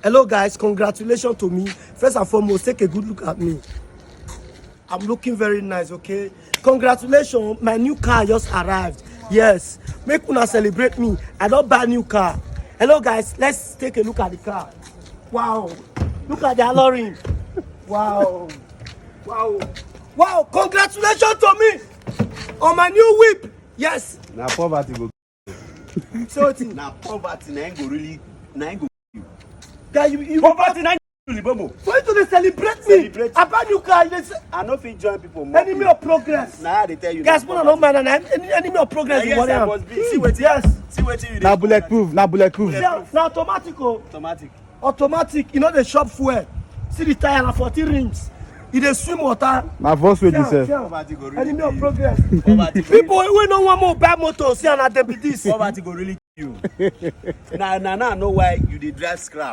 Hello guys, congratulations to me. First and foremost, take a good look at me. I'm looking very nice, okay? Congratulations, my new car just arrived. Yes, make una celebrate me. I don't buy new car. Hello guys, let's take a look at the car. Wow, look at the alloy. Wow, wow, wow! Congratulations to me on my new whip. Yes. Now poverty go. So Now poverty na go really go. Guys, you Poverty na really bobo. for you to celebrate me. I buy new car. I no fit join people. Enemy of progress. Now they tell you. Guys, man, no man, enemy of progress. Yes, I must be. See what? Yes. See what you. Now bulletproof. Now bulletproof. Now automatic. Automatic. Automatic. You know the shop fuel. See the tire na 14 rings. It dey swim water. My voice with this. Poverty go really. Enemy of progress. Poverty. People wey no want more buy motor, see na dem be this. Poverty go really kill you. Now I know why you dey drive scrap.